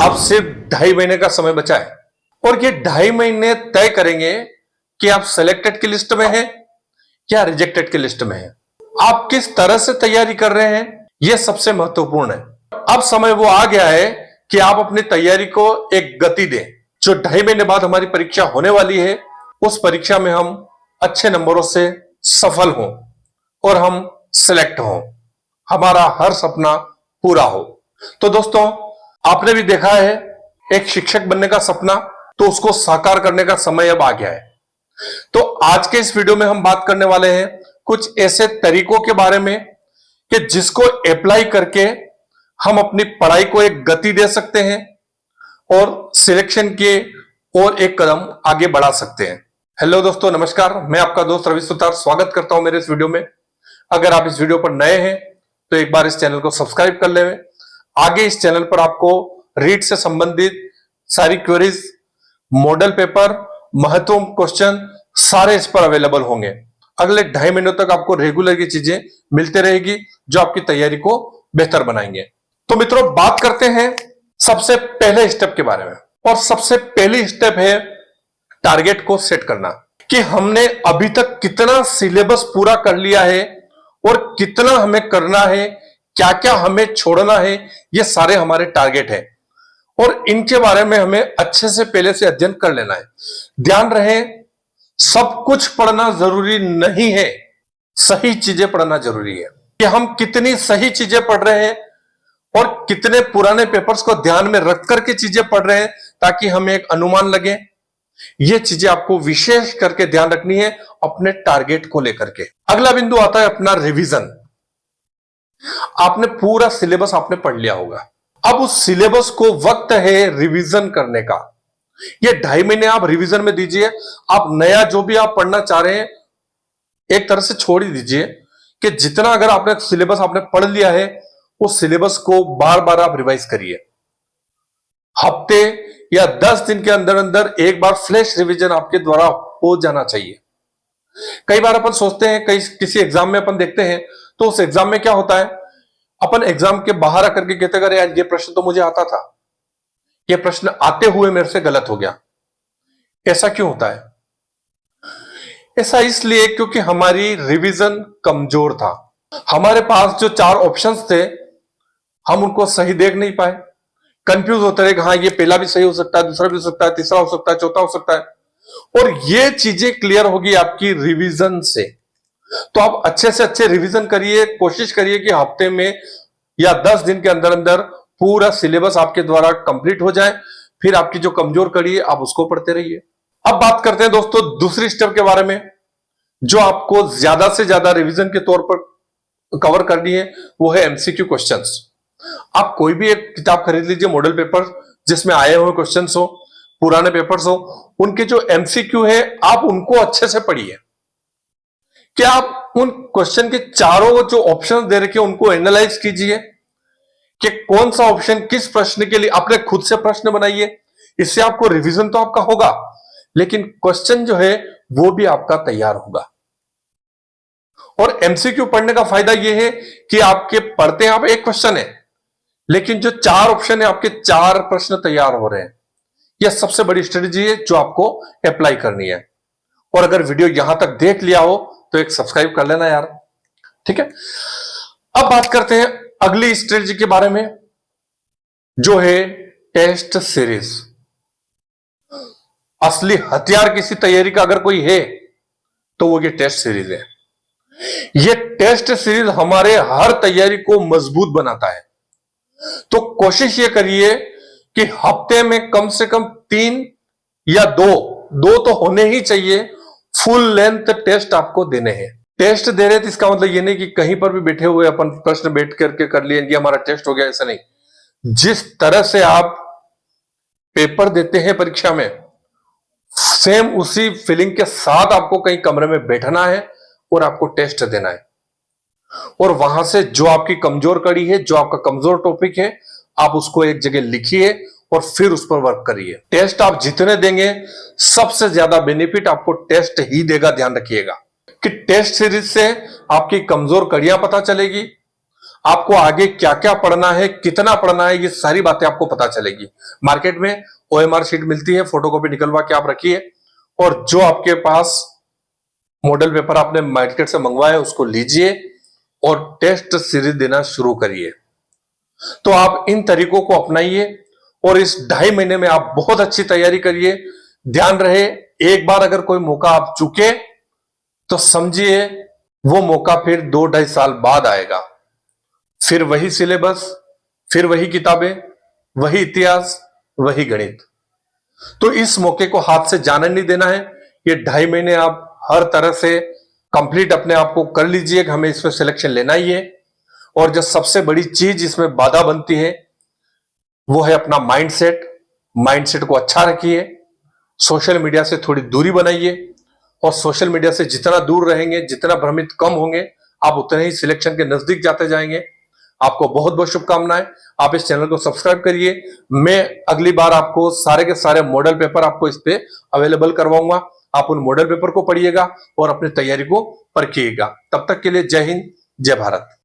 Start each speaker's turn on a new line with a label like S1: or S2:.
S1: अब सिर्फ 2.5 महीने का समय बचा है और ये 2.5 महीने तय करेंगे कि आप सिलेक्टेड की लिस्ट में हैं या रिजेक्टेड की लिस्ट में हैं। आप किस तरह से तैयारी कर रहे हैं यह सबसे महत्वपूर्ण है। अब समय वो आ गया है कि आप अपनी तैयारी को एक गति दें। जो 2.5 महीने बाद हमारी परीक्षा होने वाली है उस परीक्षा में हम अच्छे नंबरों से सफल हों और हम सिलेक्ट हों, हमारा हर सपना पूरा हो। तो दोस्तों, आपने भी देखा है एक शिक्षक बनने का सपना, तो उसको साकार करने का समय अब आ गया है। तो आज के इस वीडियो में हम बात करने वाले हैं कुछ ऐसे तरीकों के बारे में कि जिसको अप्लाई करके हम अपनी पढ़ाई को एक गति दे सकते हैं और सिलेक्शन के और एक कदम आगे बढ़ा सकते हैं। हेलो दोस्तों, नमस्कार। मैं आपका दोस्त रवि सुतार स्वागत करता हूं मेरे इस वीडियो में। अगर आप इस वीडियो पर नए हैं तो एक बार इस चैनल को सब्सक्राइब कर लें। आगे इस चैनल पर आपको रीट से संबंधित सारी क्वेरीज, मॉडल पेपर, महत्वपूर्ण क्वेश्चन सारे इस पर अवेलेबल होंगे। अगले 2.5 महीनों तक आपको रेगुलर की चीजें मिलते रहेगी जो आपकी तैयारी को बेहतर बनाएंगे। तो मित्रों, बात करते हैं सबसे पहले स्टेप के बारे में। और सबसे पहली स्टेप है टारगेट को सेट करना कि हमने अभी तक कितना सिलेबस पूरा कर लिया है और कितना हमें करना है, क्या क्या हमें छोड़ना है। ये सारे हमारे टारगेट हैं और इनके बारे में हमें अच्छे से पहले से अध्ययन कर लेना है। ध्यान रहे, सब कुछ पढ़ना जरूरी नहीं है, सही चीजें पढ़ना जरूरी है। कि हम कितनी सही चीजें पढ़ रहे हैं और कितने पुराने पेपर्स को ध्यान में रख करके चीजें पढ़ रहे हैं ताकि हमें एक अनुमान लगे। ये चीजें आपको विशेष करके ध्यान रखनी है अपने टारगेट को लेकर के। अगला बिंदु आता है अपना रिवीजन। आपने पूरा सिलेबस आपने पढ़ लिया होगा, अब उस सिलेबस को वक्त है रिवीजन करने का। ये 2.5 महीने आप रिवीजन में दीजिए। आप नया जो भी आप पढ़ना चाह रहे हैं एक तरह से छोड़ ही दीजिए कि जितना अगर आपने सिलेबस आपने पढ़ लिया है उस सिलेबस को बार बार आप रिवाइज करिए। हफ्ते या 10 दिन के अंदर अंदर एक बार फ्लैश रिवीजन आपके द्वारा हो जाना चाहिए। कई बार अपन सोचते हैं, किसी एग्जाम में अपन देखते हैं तो उस एग्जाम में क्या होता है, अपन एग्जाम के बाहर आकर के कहते हैं यार ये प्रश्न तो मुझे आता था, ये प्रश्न आते हुए मेरे से गलत हो गया। ऐसा क्यों होता है? ऐसा इसलिए क्योंकि हमारी रिवीजन कमजोर था। हमारे पास जो 4 ऑप्शंस थे हम उनको सही देख नहीं पाए, कंफ्यूज होते रहे। हाँ, ये पहला भी सही हो सकता है, दूसरा भी हो सकता है, तीसरा हो सकता है, चौथा हो सकता है। और ये चीजें क्लियर होगी आपकी रिवीजन से। तो आप अच्छे से अच्छे रिवीजन करिए, कोशिश करिए कि हफ्ते में या 10 दिन के अंदर अंदर पूरा सिलेबस आपके द्वारा कंप्लीट हो जाए। फिर आपकी जो कमजोर कड़ी है आप उसको पढ़ते रहिए। अब बात करते हैं दोस्तों दूसरी स्टेप के बारे में जो आपको ज्यादा से ज्यादा रिवीजन के तौर पर कवर करनी है, वो है एमसीक्यू क्वेश्चंस। आप कोई भी एक किताब खरीद लीजिए, मॉडल पेपर जिसमें आए हुए क्वेश्चंस हो, पुराने पेपर्स हो, उनके जो एमसीक्यू है आप उनको अच्छे से पढ़िए। क्या आप उन क्वेश्चन के चारों जो ऑप्शन दे रखे उनको एनालाइज कीजिए कि कौन सा ऑप्शन किस प्रश्न के लिए। आपने खुद से प्रश्न बनाइए, इससे आपको रिवीजन तो आपका होगा लेकिन क्वेश्चन जो है वो भी आपका तैयार होगा। और एमसीक्यू पढ़ने का फायदा यह है कि आपके पढ़ते हैं आप एक क्वेश्चन है लेकिन जो 4 ऑप्शन है आपके 4 प्रश्न तैयार हो रहे हैं। यह सबसे बड़ी स्ट्रेटेजी है जो आपको अप्लाई करनी है। और अगर वीडियो यहां तक देख लिया हो तो एक सब्सक्राइब कर लेना यार, ठीक है। अब बात करते हैं अगली स्ट्रेटेजी के बारे में जो है टेस्ट सीरीज। असली हथियार किसी तैयारी का अगर कोई है तो वो ये टेस्ट सीरीज है। ये टेस्ट सीरीज हमारे हर तैयारी को मजबूत बनाता है। तो कोशिश ये करिए कि हफ्ते में कम से कम 3 या 2 तो होने ही चाहिए फुल लेंथ टेस्ट आपको देने हैं। टेस्ट दे रहे तो इसका मतलब ये नहीं कि कहीं पर भी बैठे हुए अपन प्रश्न बैठ करके कर लिए कि हमारा टेस्ट हो गया, ऐसा नहीं। जिस तरह से आप पेपर देते हैं परीक्षा में सेम उसी फीलिंग के साथ आपको कहीं कमरे में बैठना है और आपको टेस्ट देना है। और वहां से जो आपकी कमजोर कड़ी है, जो आपका कमजोर टॉपिक है, आप उसको एक जगह लिखिए और फिर उस पर वर्क करिए। टेस्ट आप जितने देंगे सबसे ज्यादा बेनिफिट आपको टेस्ट ही देगा। ध्यान रखिएगा कि टेस्ट सीरीज से आपकी कमजोर कड़ियां पता चलेगी, आपको आगे क्या क्या पढ़ना है, कितना पढ़ना है, ये सारी बातें आपको पता चलेगी। मार्केट में ओएमआर शीट मिलती है, फोटोकॉपी निकलवा के आप रखिए, और जो आपके पास मॉडल पेपर आपने मार्केट से मंगवाया उसको लीजिए और टेस्ट सीरीज देना शुरू करिए। तो आप इन तरीकों को अपनाइए और इस 2.5 महीने में आप बहुत अच्छी तैयारी करिए। ध्यान रहे, एक बार अगर कोई मौका आप चूके तो समझिए वो मौका फिर 2-2.5 साल बाद आएगा। फिर वही सिलेबस, फिर वही किताबें, वही इतिहास, वही गणित। तो इस मौके को हाथ से जाने नहीं देना है। ये 2.5 महीने आप हर तरह से कंप्लीट अपने आप को कर लीजिए कि हमें इसमें सिलेक्शन लेना ही है। और जो सबसे बड़ी चीज इसमें बाधा बनती है वो है अपना माइंडसेट। माइंडसेट को अच्छा रखिए, सोशल मीडिया से थोड़ी दूरी बनाइए, और सोशल मीडिया से जितना दूर रहेंगे, जितना भ्रमित कम होंगे, आप उतने ही सिलेक्शन के नजदीक जाते जाएंगे। आपको बहुत बहुत शुभकामनाएं। आप इस चैनल को सब्सक्राइब करिए। मैं अगली बार आपको सारे के सारे मॉडल पेपर आपको इस पे अवेलेबल करवाऊंगा। आप उन मॉडल पेपर को पढ़िएगा और अपनी तैयारी को परखिएगा। तब तक के लिए जय हिंद, जय भारत।